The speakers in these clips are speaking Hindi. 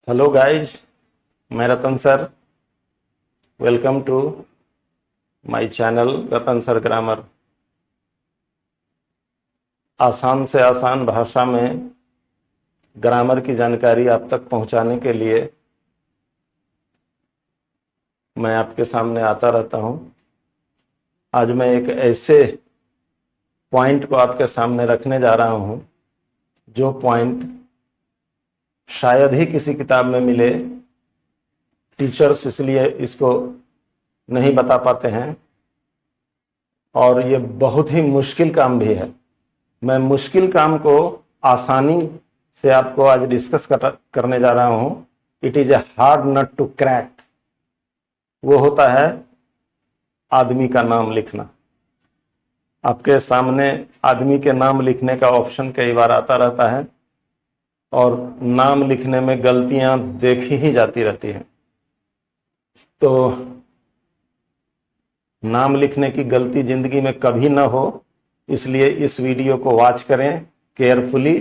हेलो गाइज, मैं Ratan sir. Welcome to my channel Ratan sir grammar. आसान से आसान भाषा में ग्रामर की जानकारी आप तक पहुंचाने के लिए मैं आपके सामने आता रहता हूं। आज मैं एक ऐसे पॉइंट को आपके सामने रखने जा रहा हूं जो पॉइंट शायद ही किसी किताब में मिले। टीचर्स इसलिए इसको नहीं बता पाते हैं और ये बहुत ही मुश्किल काम भी है। मैं मुश्किल काम को आसानी से आपको आज डिस्कस करने जा रहा हूं। It is a hard nut to crack. वो होता है आदमी का नाम लिखना। आपके सामने आदमी के नाम लिखने का ऑप्शन कई बार आता रहता है और नाम लिखने में गलतियां देखी ही जाती रहती हैं। तो नाम लिखने की गलती जिंदगी में कभी ना हो, इसलिए इस वीडियो को वॉच करें केयरफुली।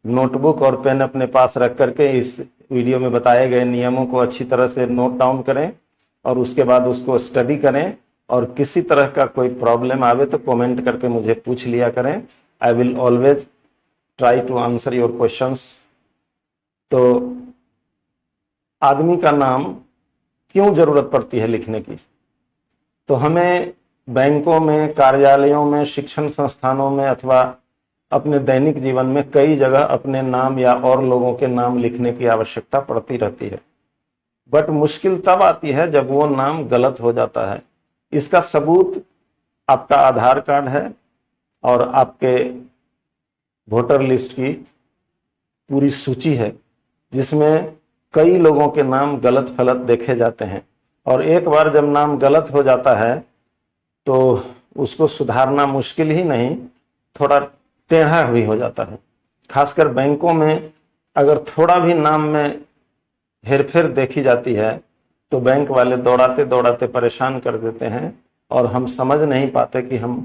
नोटबुक और पेन अपने पास रख करके इस वीडियो में बताए गए नियमों को अच्छी तरह से नोट डाउन करें और उसके बाद उसको स्टडी करें। और किसी तरह का कोई प्रॉब्लम आवे तो कमेंट करके मुझे पूछ लिया करें। I will always try to answer your questions. तो आदमी का नाम क्यों जरूरत पड़ती है लिखने की? तो हमें बैंकों में, कार्यालयों में, शिक्षण संस्थानों में अथवा अपने दैनिक जीवन में कई जगह अपने नाम या और लोगों के नाम लिखने की आवश्यकता पड़ती रहती है। बट मुश्किल तब आती है जब वो नाम गलत हो जाता है। इसका सबूत आपका आधार कार्ड है और आपके वोटर लिस्ट की पूरी सूची है, जिसमें कई लोगों के नाम गलत फलत देखे जाते हैं। और एक बार जब नाम गलत हो जाता है तो उसको सुधारना मुश्किल ही नहीं, थोड़ा टेढ़ा भी हो जाता है। खासकर बैंकों में अगर थोड़ा भी नाम में हेरफेर देखी जाती है तो बैंक वाले दौड़ाते दौड़ाते परेशान कर देते हैं और हम समझ नहीं पाते कि हम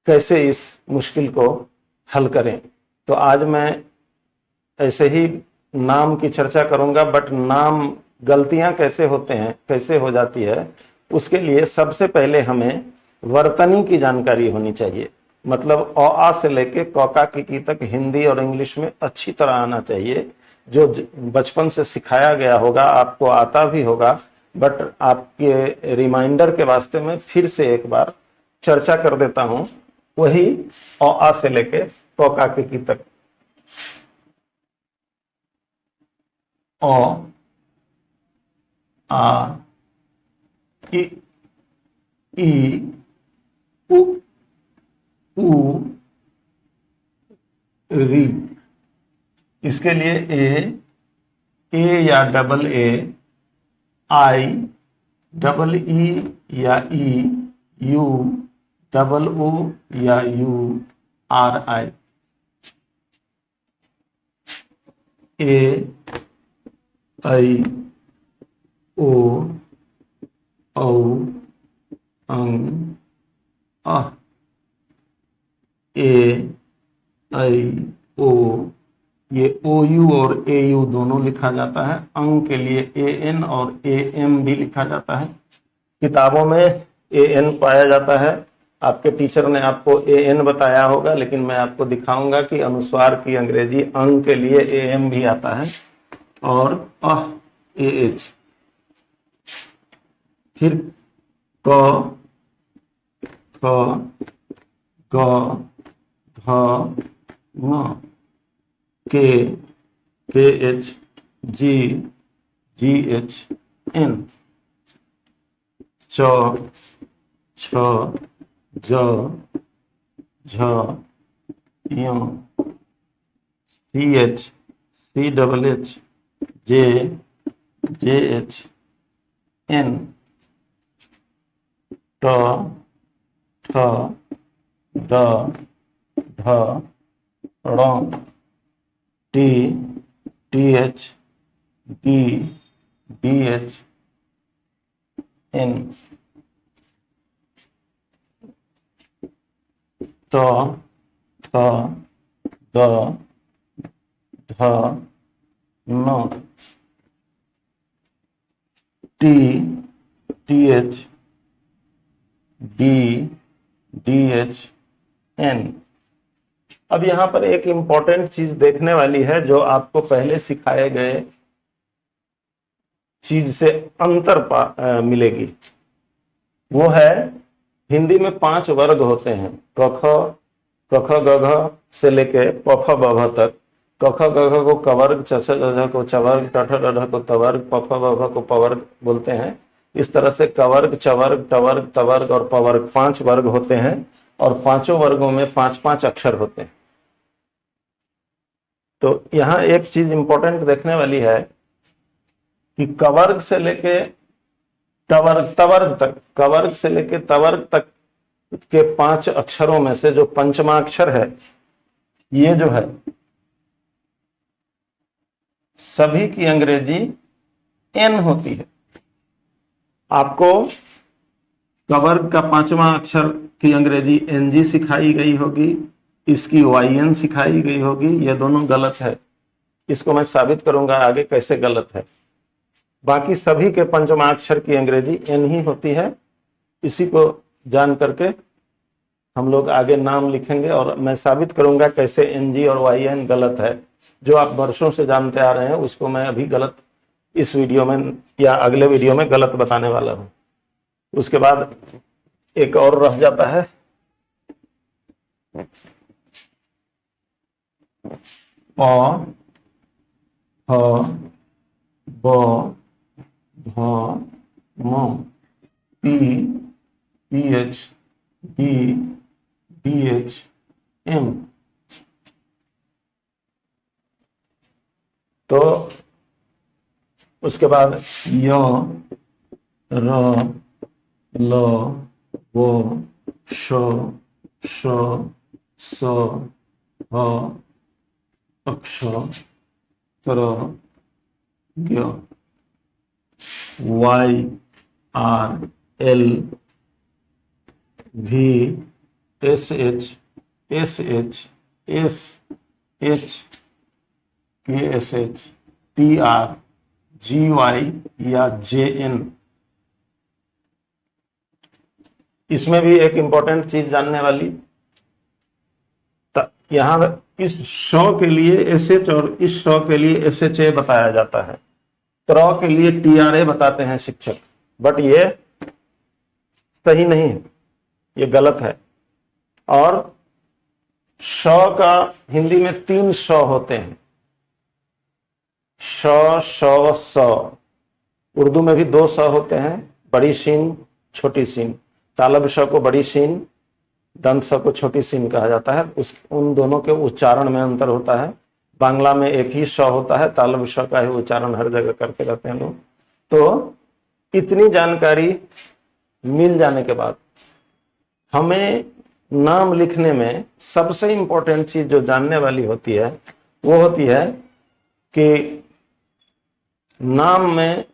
कैसे इस मुश्किल को हल करें। तो आज मैं ऐसे ही नाम की चर्चा करूंगा, बट नाम गलतियां कैसे होते हैं, कैसे हो जाती है, उसके लिए सबसे पहले हमें वर्तनी की जानकारी होनी चाहिए। मतलब अ आ से लेके क का की तक हिंदी और इंग्लिश में अच्छी तरह आना चाहिए। जो बचपन से सिखाया गया होगा, आपको आता भी होगा, बट आपके रिमाइंडर के वास्ते में फिर से एक बार चर्चा कर देता हूं। वही अ आ से लेके क का की तक। अ आ इ ई उ ऊ री। इसके लिए ए या double A, I double E या ई, यू डबल ओ या यू, आर आई। ए आई ओ औ अंग अ। ए आई ओ, ये ओ यू और ए यू दोनों लिखा जाता है। अंग के लिए ए एन और ए एम भी लिखा जाता है। किताबों में ए एन पाया जाता है। आपके टीचर ने आपको ए एन बताया होगा, लेकिन मैं आपको दिखाऊंगा कि अनुस्वार की अंग्रेजी अंग के लिए ए एम भी आता है और अह ए एच। फिर क, ख, ग, घ, ङ, K H, G, G H, N, च, छ, ज, झ, य, C H, C double H, J, J H, N, ट, ठ, ड, ढ, ण, T, T H, D, D H, N, त, थ, द, ध, न, T, T H, D, D H, N. अब यहां पर एक इंपॉर्टेंट चीज देखने वाली है जो आपको पहले सिखाए गए चीज से अंतर मिलेगी। वो है, हिंदी में 5 वर्ग होते हैं, क ख ग घ से लेके प फ ब भ तक। क ख ग घ को कवर्ग, च छ ज झ को चवर्ग, ट ठ ड ढ को तवर्ग, प फ ब भ को पवर्ग बोलते हैं। इस तरह से कवर्ग, चवर्ग, टवर्ग, तवर्ग और पवर्ग 5 वर्ग होते हैं और 5 वर्गों में 5-5 अक्षर होते हैं। तो यहां एक चीज इंपॉर्टेंट देखने वाली है कि कवर्ग से लेके तवर्ग तक, कवर्ग से लेके तवर्ग तक के 5 अक्षरों में से जो पंचमा अक्षर है, ये जो है सभी की अंग्रेजी एन होती है। आपको कवर्ग का 5वां अक्षर की अंग्रेजी एनजी सिखाई गई होगी, इसकी वाईएन सिखाई गई होगी। ये दोनों गलत है। इसको मैं साबित करूंगा आगे कैसे गलत है। बाकी सभी के पंचमा अक्षर की अंग्रेजी एन ही होती है। इसी को जान करके हम लोग आगे नाम लिखेंगे और मैं साबित करूंगा कैसे एनजी और वाईएन गलत है। जो आप वर्षों से जानते आ रहे हैं उसको मैं अभी गलत इस वीडियो में या अगले वीडियो में गलत बताने वाला हूं। उसके बाद एक और रह जाता है, प, ह, ब, भ, म, P, P H, D, D H, M. तो उसके बाद य, र, ल, व, श, श, स, ह, अक्ष, त्र, ज्ञ, Y, R, L, V, S H, S H, S H, K S H, T R, G Y या जे एन। इसमें भी एक इंपॉर्टेंट चीज जानने वाली, यहां इस श के लिए एस एच और इस श के लिए एस एच ए बताया जाता है। त्र के लिए टी आर ए बताते हैं शिक्षक, बट ये सही नहीं है, ये गलत है। और श का हिंदी में 3 श होते हैं, श, श, स। उर्दू में भी 2 स होते हैं, बड़ी शीन, छोटी शीन। तालब श को बड़ी शीन, दंत स को छोटी शीन कहा जाता है। उन दोनों के उच्चारण में अंतर होता है। बांग्ला में एक ही श होता है, तालब श का ही उच्चारण हर जगह करते रहते हैं लोग। तो इतनी जानकारी मिल जाने के बाद हमें नाम लिखने में सबसे इंपॉर्टेंट चीज जो जानने वाली होती है वो होती है कि नाम में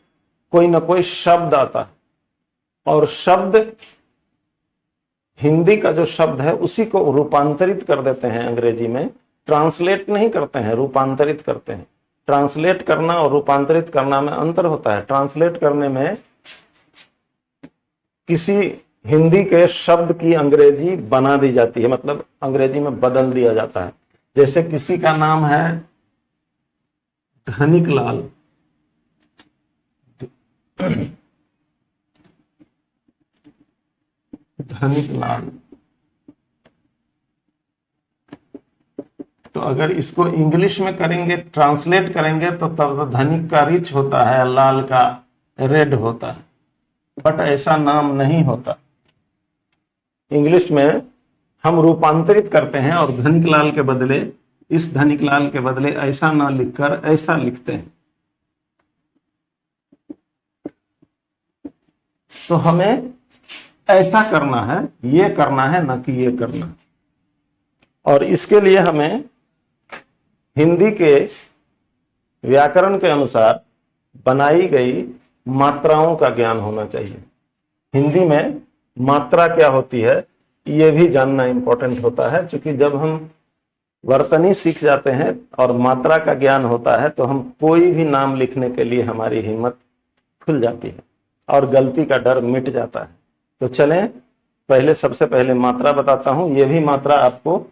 कोई ना कोई शब्द आता है, और शब्द हिंदी का जो शब्द है उसी को रूपांतरित कर देते हैं अंग्रेजी में। ट्रांसलेट नहीं करते हैं, रूपांतरित करते हैं। ट्रांसलेट करना और रूपांतरित करना में अंतर होता है। ट्रांसलेट करने में किसी हिंदी के शब्द की अंग्रेजी बना दी जाती है, मतलब अंग्रेजी में बदल दिया जाता है। जैसे किसी का नाम है धनिक लाल, धनिक लाल, तो अगर इसको इंग्लिश में करेंगे, ट्रांसलेट करेंगे, तो तब धनिक का रिच होता है, लाल का रेड होता है। बट ऐसा नाम नहीं होता। इंग्लिश में हम रूपांतरित करते हैं और धनिक लाल के बदले, इस धनिक लाल के बदले ऐसा ना लिखकर ऐसा लिखते हैं। तो हमें ऐसा करना है, ये करना है, ना कि ये करना। और इसके लिए हमें हिंदी के व्याकरण के अनुसार बनाई गई मात्राओं का ज्ञान होना चाहिए। हिंदी में मात्रा क्या होती है ये भी जानना इंपॉर्टेंट होता है, क्योंकि जब हम वर्तनी सीख जाते हैं और मात्रा का ज्ञान होता है तो हम कोई भी नाम लिखने के लिए हमारी हिम्मत खुल जाती है। और गलती का डर मिट जाता है। तो चलें पहले सबसे पहले मात्रा बताता हूं। ये भी मात्रा आपको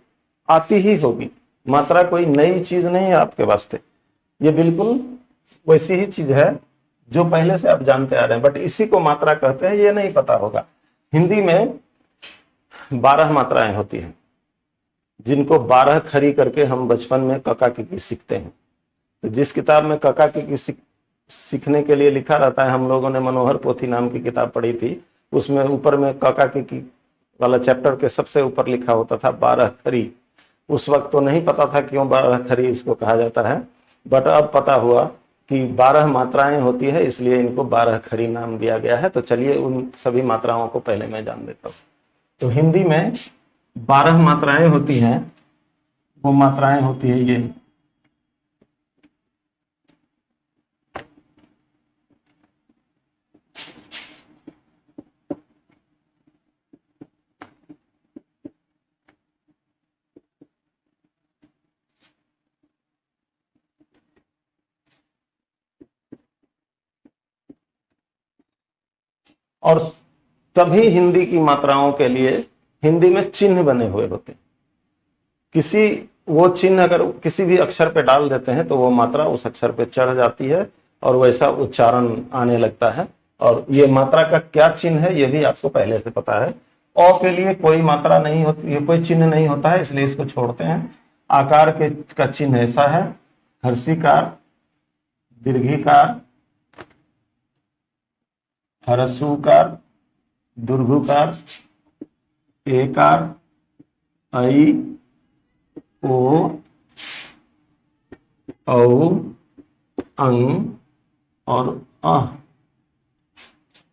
आती ही होगी, मात्रा कोई नई चीज नहीं है आपके वास्ते, ये बिल्कुल वैसी ही चीज है जो पहले से आप जानते आ रहे हैं, बट इसी को मात्रा कहते हैं, ये नहीं पता होगा। हिंदी में 12 मात्राएं होती हैं, जिनको 12 खड़ी करके हम बचपन में कका की सीखते हैं। तो जिस किताब में कका की सीखने के लिए लिखा रहता है, हम लोगों ने मनोहर पोथी नाम की किताब पढ़ी थी, उसमें ऊपर में कका की वाला चैप्टर के सबसे ऊपर लिखा होता था 12 खरी। उस वक्त तो नहीं पता था क्यों 12 खरी इसको कहा जाता है, बट अब पता हुआ कि 12 मात्राएं होती है, इसलिए इनको 12 खरी नाम दिया गया है। तो चलिए उन सभी मात्राओं को पहले मैं जान देता हूं। तो हिंदी में 12 मात्राएं होती हैं, वो मात्राएं होती है ये। और सभी हिंदी की मात्राओं के लिए हिंदी में चिन्ह बने हुए होते हैं। किसी वो चिन्ह अगर किसी भी अक्षर पे डाल देते हैं तो वो मात्रा उस अक्षर पे चढ़ जाती है और वैसा उच्चारण आने लगता है। और ये मात्रा का क्या चिन्ह है ये भी आपको पहले से पता है। अ के लिए कोई मात्रा नहीं होती है, कोई चिन्ह नहीं होता है, इसलिए इसको छोड़ते हैं। आकार के का चिन्ह ऐसा है, हर्षिकार, दीर्घिकार, ह्रस्वकार, दीर्घकार, एकार, ऐ, ओ, औ, अंग और अह।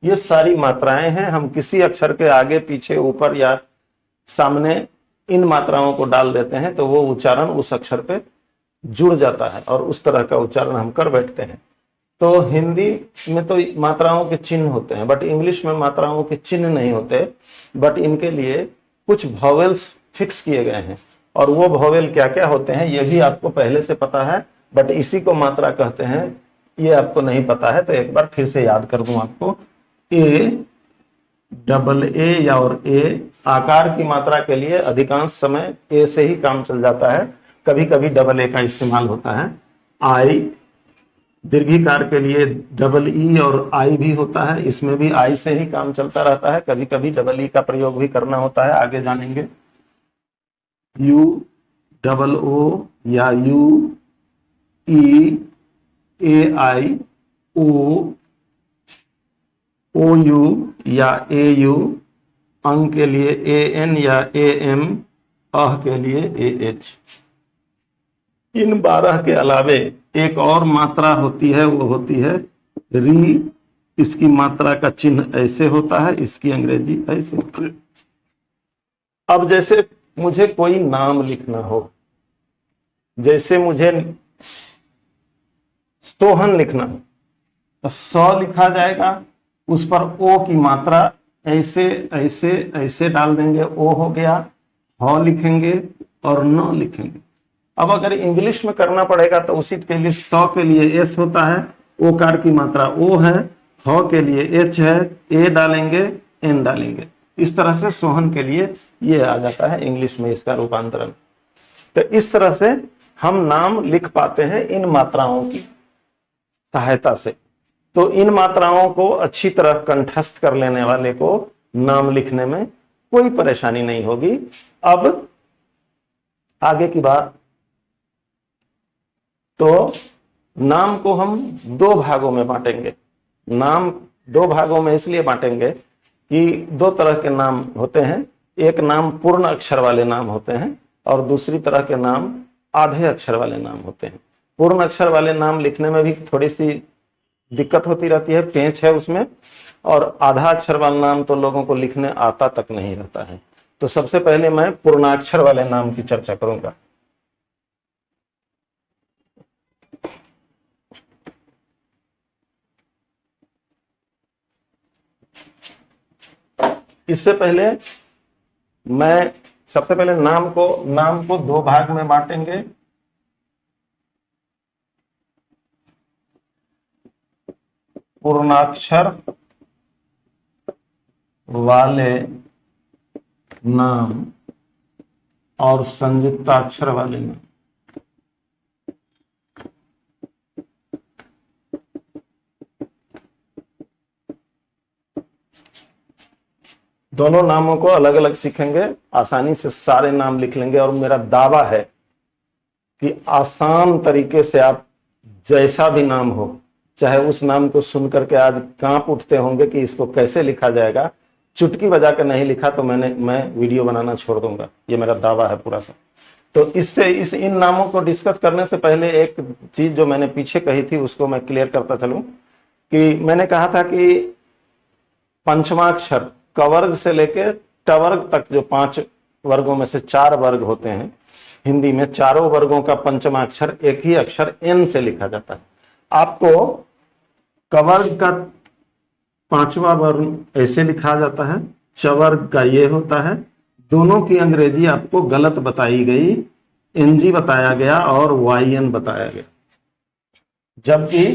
ये सारी मात्राएं हैं। हम किसी अक्षर के आगे पीछे ऊपर या सामने इन मात्राओं को डाल देते हैं तो वो उच्चारण उस अक्षर पे जुड़ जाता है और उस तरह का उच्चारण हम कर बैठते हैं। तो हिंदी में तो मात्राओं के चिन्ह होते हैं, बट इंग्लिश में मात्राओं के चिन्ह नहीं होते, बट इनके लिए कुछ वॉवेल्स फिक्स किए गए हैं। और वो वॉवेल क्या क्या होते हैं ये भी आपको पहले से पता है, बट इसी को मात्रा कहते हैं, ये आपको नहीं पता है। तो एक बार फिर से याद कर दूं आपको। ए, डबल ए या और ए, आकार की मात्रा के लिए अधिकांश समय ए से ही काम चल जाता है, कभी कभी डबल ए का इस्तेमाल होता है। आई, दीर्घिकार के लिए डबल ई और आई भी होता है, इसमें भी आई से ही काम चलता रहता है, कभी कभी डबल ई का प्रयोग भी करना होता है, आगे जानेंगे। यू, डबल ओ या you, E, A I, O, you या ए यू, अंग के लिए ए एन या ए एम, अह के लिए ए एच। इन 12 के अलावे एक और मात्रा होती है, वो होती है री। इसकी मात्रा का चिन्ह ऐसे होता है, इसकी अंग्रेजी ऐसे। अब जैसे मुझे कोई नाम लिखना हो, जैसे मुझे सोहन लिखना हो तो सौ लिखा जाएगा, उस पर ओ की मात्रा ऐसे ऐसे ऐसे डाल देंगे, ओ हो गया। ह लिखेंगे और न लिखेंगे। अब अगर इंग्लिश में करना पड़ेगा तो उसी के लिए सौ के लिए एस होता है, ओ कार की मात्रा ओ है, ह के लिए एच है, ए डालेंगे, एन डालेंगे। इस तरह से सोहन के लिए ये आ जाता है इंग्लिश में इसका रूपांतरण। तो इस तरह से हम नाम लिख पाते हैं इन मात्राओं की सहायता से। तो इन मात्राओं को अच्छी तरह कंठस्थ कर लेने वाले को नाम लिखने में कोई परेशानी नहीं होगी। अब आगे की बात, तो नाम को हम 2 भागों में बांटेंगे। नाम 2 भागों में इसलिए बांटेंगे कि 2 तरह के नाम होते हैं। एक नाम पूर्ण अक्षर वाले नाम होते हैं और दूसरी तरह के नाम आधे अक्षर वाले नाम होते हैं। पूर्ण अक्षर वाले नाम लिखने में भी थोड़ी सी दिक्कत होती रहती है, पेंच है उसमें, और आधा अक्षर वाला नाम तो लोगों को लिखने आता तक नहीं रहता है। तो सबसे पहले मैं पूर्णाक्षर वाले नाम की चर्चा करूंगा। इससे पहले मैं सबसे पहले नाम को 2 भाग में बांटेंगे। पूर्णाक्षर वाले नाम और संयुक्ताक्षर वाले नाम। दोनों नामों को अलग अलग सीखेंगे, आसानी से सारे नाम लिख लेंगे। और मेरा दावा है कि आसान तरीके से आप जैसा भी नाम हो, चाहे उस नाम को सुनकर के आज कांप उठते होंगे कि इसको कैसे लिखा जाएगा, चुटकी बजा के नहीं लिखा तो मैं वीडियो बनाना छोड़ दूंगा, ये मेरा दावा है पूरा सा। तो इन नामों को डिस्कस करने से पहले एक चीज जो मैंने पीछे कही थी उसको मैं क्लियर करता चलूं कि मैंने कहा था कि पंचमाक्षर क वर्ग से लेकर ट वर्ग तक जो 5 वर्गों में से 4 वर्ग होते हैं, हिंदी में चारों वर्गों का पंचमाक्षर एक ही अक्षर एन से लिखा जाता है। आपको क वर्ग का 5वां वर्ण ऐसे लिखा जाता है, च वर्ग का ये होता है। दोनों की अंग्रेजी आपको गलत बताई गई, एनजी बताया गया और वाईएन बताया गया, जबकि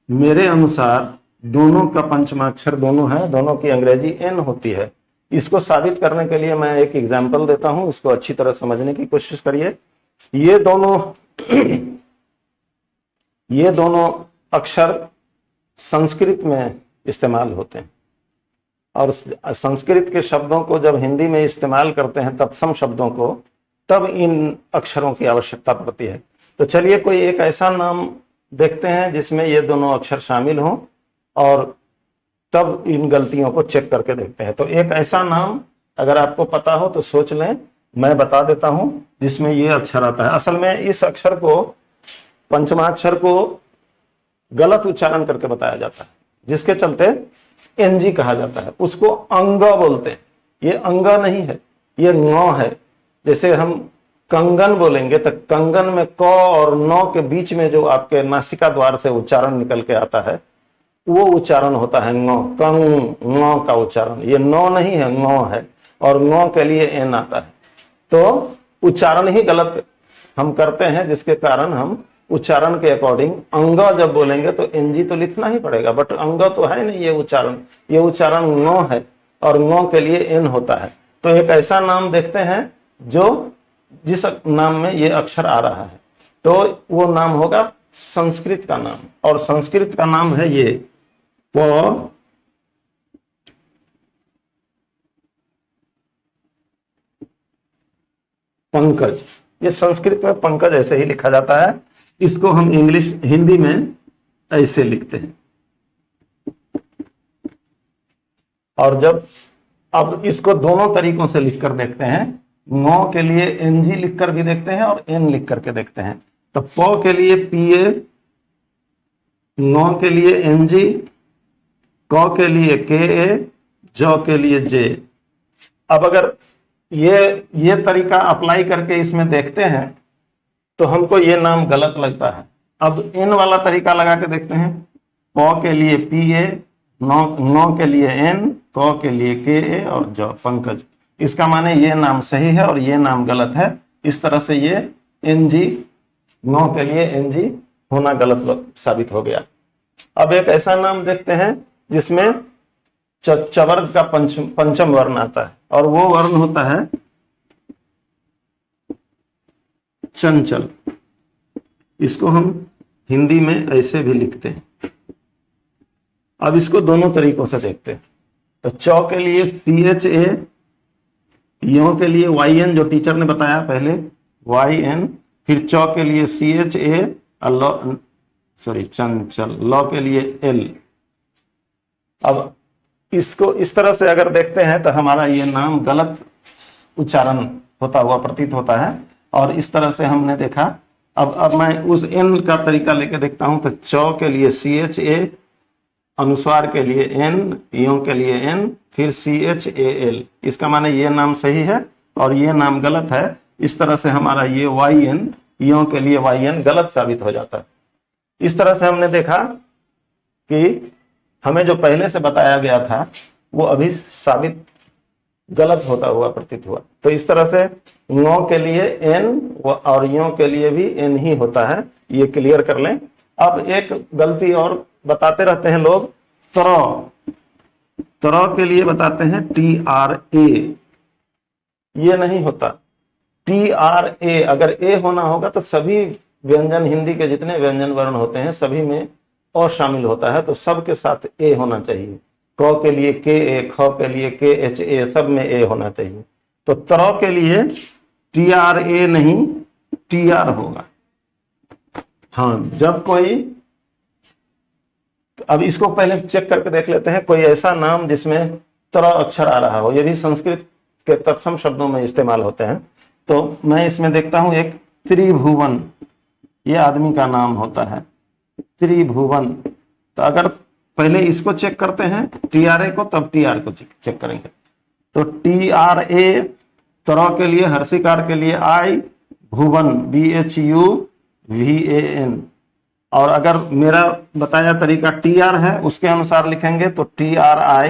मेरे अनुसार दोनों का पंचमाक्षर दोनों है, दोनों की अंग्रेजी एन होती है। इसको साबित करने के लिए मैं एक एग्जाम्पल देता हूं, इसको अच्छी तरह समझने की कोशिश करिए। ये दोनों अक्षर संस्कृत में इस्तेमाल होते हैं और संस्कृत के शब्दों को जब हिंदी में इस्तेमाल करते हैं, तत्सम शब्दों को, तब इन अक्षरों की आवश्यकता पड़ती है। तो चलिए कोई एक ऐसा नाम देखते हैं जिसमें ये दोनों अक्षर शामिल हों और तब इन गलतियों को चेक करके देखते हैं। तो एक ऐसा नाम अगर आपको पता हो तो सोच लें, मैं बता देता हूं जिसमें ये अक्षर आता है। असल में इस अक्षर को, पंचमाक्षर को गलत उच्चारण करके बताया जाता है, जिसके चलते एनजी कहा जाता है। उसको अंग बोलते हैं। ये अंग नहीं है, ये ङ है। जैसे हम कंगन बोलेंगे तो कंगन में क और न के बीच में जो आपके नासिका द्वार से उच्चारण निकल के आता है वो उच्चारण होता है ङ, कंग का उच्चारण। ये न नहीं है, ङ है, और ङ के लिए एन आता है। तो उच्चारण ही गलत हम करते हैं, जिसके कारण हम उच्चारण के अकॉर्डिंग अंग जब बोलेंगे तो एनजी तो लिखना ही पड़ेगा, बट अंग तो है नहीं ये उच्चारण ङ है और ङ के लिए एन होता है। तो एक ऐसा नाम देखते हैं जिस नाम में ये अक्षर आ रहा है, तो वो नाम होगा संस्कृत का नाम, और संस्कृत का नाम है ये प पंकज। ये संस्कृत में पंकज ऐसे ही लिखा जाता है, इसको हम हिंदी में ऐसे लिखते हैं। और जब अब इसको दोनों तरीकों से लिखकर देखते हैं, ङ के लिए एनजी लिखकर भी देखते हैं और एन लिख करके देखते हैं। तो प के लिए पीए, ङ के लिए एनजी, क के लिए के ए, ज के लिए जे। अब अगर ये तरीका अप्लाई करके इसमें देखते हैं तो हमको ये नाम गलत लगता है। अब एन वाला तरीका लगा के देखते हैं। प के लिए पी ए, ङ के लिए एन, क के लिए के ए और ज पंकज। इसका माने ये नाम सही है और ये नाम गलत है। इस तरह से ये एनजी, ङ के लिए एनजी होना गलत साबित हो गया। अब एक ऐसा नाम देखते हैं जिसमें च वर्ग का पंचम वर्ण आता है, और वो वर्ण होता है चंचल। इसको हम हिंदी में ऐसे भी लिखते हैं। अब इसको दोनों तरीकों से देखते हैं। तो च के लिए CHA, य के लिए YN जो टीचर ने बताया पहले YN, फिर च के लिए CHA और चंचल, ल के लिए L। अब इसको इस तरह से अगर देखते हैं तो हमारा ये नाम गलत उच्चारण होता हुआ प्रतीत होता है, और इस तरह से हमने देखा। अब मैं उस एन का तरीका लेके देखता हूं। तो च के लिए CHA, अनुस्वार के लिए एन, यो के लिए एन, फिर CHAL। इसका माने ये नाम सही है और ये नाम गलत है। इस तरह से हमारा ये YN, यो के लिए YN गलत साबित हो जाता है। इस तरह से हमने देखा कि हमें जो पहले से बताया गया था वो अभी साबित गलत होता हुआ प्रतीत हुआ। तो इस तरह से ङ के लिए एन और यो के लिए भी एन ही होता है, ये क्लियर कर लें। अब एक गलती और बताते रहते हैं लोग, तरह के लिए बताते हैं TRA, ये नहीं होता। TRA, अगर ए होना होगा तो सभी व्यंजन, हिंदी के जितने व्यंजन वर्ण होते हैं सभी में अ शामिल होता है, तो सब के साथ ए होना चाहिए। क के लिए KA, ख के लिए KHA, सब में ए होना चाहिए। तो तरह के लिए TRA नहीं TR होगा। हाँ, जब कोई, अब इसको पहले चेक करके देख लेते हैं, कोई ऐसा नाम जिसमें तरह अक्षर आ रहा हो, ये भी संस्कृत के तत्सम शब्दों में इस्तेमाल होते हैं। तो मैं इसमें देखता हूं एक त्रिभुवन, ये आदमी का नाम होता है त्रिभुवन। तो अगर पहले इसको चेक करते हैं TRA को, तब TR को चेक करेंगे। तो TRA तरह के लिए, हर्षिकार के लिए I, भुवन BHUVAN। और अगर मेरा बताया तरीका TR है उसके अनुसार लिखेंगे तो TRI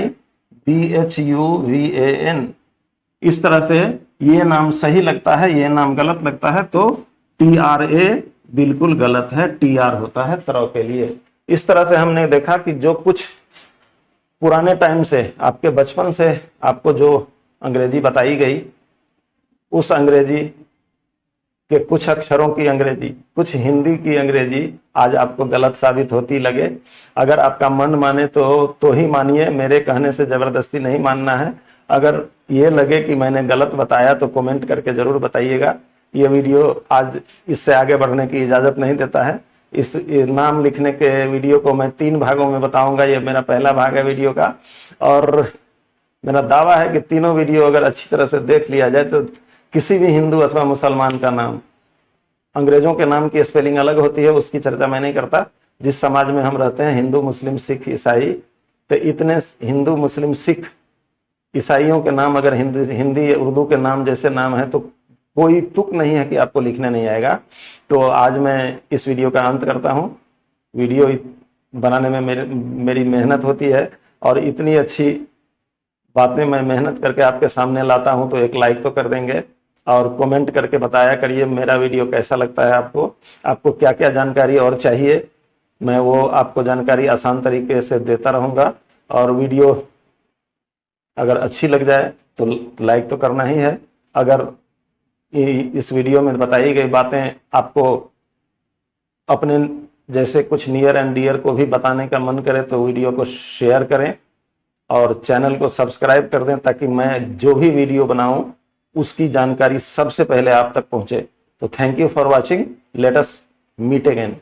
BHUVAN। इस तरह से ये नाम सही लगता है, ये नाम गलत लगता है तो TRA बिल्कुल गलत है, TR होता है तरह के लिए। इस तरह से हमने देखा कि जो कुछ पुराने टाइम से, आपके बचपन से आपको जो अंग्रेजी बताई गई, उस अंग्रेजी के कुछ अक्षरों की अंग्रेजी, कुछ हिंदी की अंग्रेजी आज आपको गलत साबित होती लगे, अगर आपका मन माने तो ही मानिए, मेरे कहने से जबरदस्ती नहीं मानना है। अगर ये लगे कि मैंने गलत बताया तो कमेंट करके जरूर बताइएगा। ये वीडियो आज इससे आगे बढ़ने की इजाजत नहीं देता है। इस नाम लिखने के वीडियो को मैं 3 भागों में बताऊंगा, ये मेरा पहला भाग है वीडियो का। और मेरा दावा है कि तीनों वीडियो अगर अच्छी तरह से देख लिया जाए तो किसी भी हिंदू अथवा मुसलमान का नाम, अंग्रेजों के नाम की स्पेलिंग अलग होती है, उसकी चर्चा मैं नहीं करता। जिस समाज में हम रहते हैं, हिंदू मुस्लिम सिख ईसाई, तो इतने हिंदू मुस्लिम सिख ईसाइयों के नाम अगर हिंदी उर्दू के नाम जैसे नाम है तो कोई तुक नहीं है कि आपको लिखने नहीं आएगा। तो आज मैं इस वीडियो का अंत करता हूं। वीडियो बनाने में मेरी मेहनत होती है और इतनी अच्छी बातें मैं मेहनत करके आपके सामने लाता हूं, तो एक लाइक तो कर देंगे और कमेंट करके बताया करिए मेरा वीडियो कैसा लगता है आपको क्या क्या जानकारी और चाहिए, मैं वो आपको जानकारी आसान तरीके से देता रहूँगा। और वीडियो अगर अच्छी लग जाए तो लाइक तो करना ही है। अगर इस वीडियो में बताई गई बातें आपको अपने जैसे कुछ नियर एंड डियर को भी बताने का मन करे तो वीडियो को शेयर करें और चैनल को सब्सक्राइब कर दें, ताकि मैं जो भी वीडियो बनाऊं उसकी जानकारी सबसे पहले आप तक पहुंचे। तो thank you for watching, let us meet again.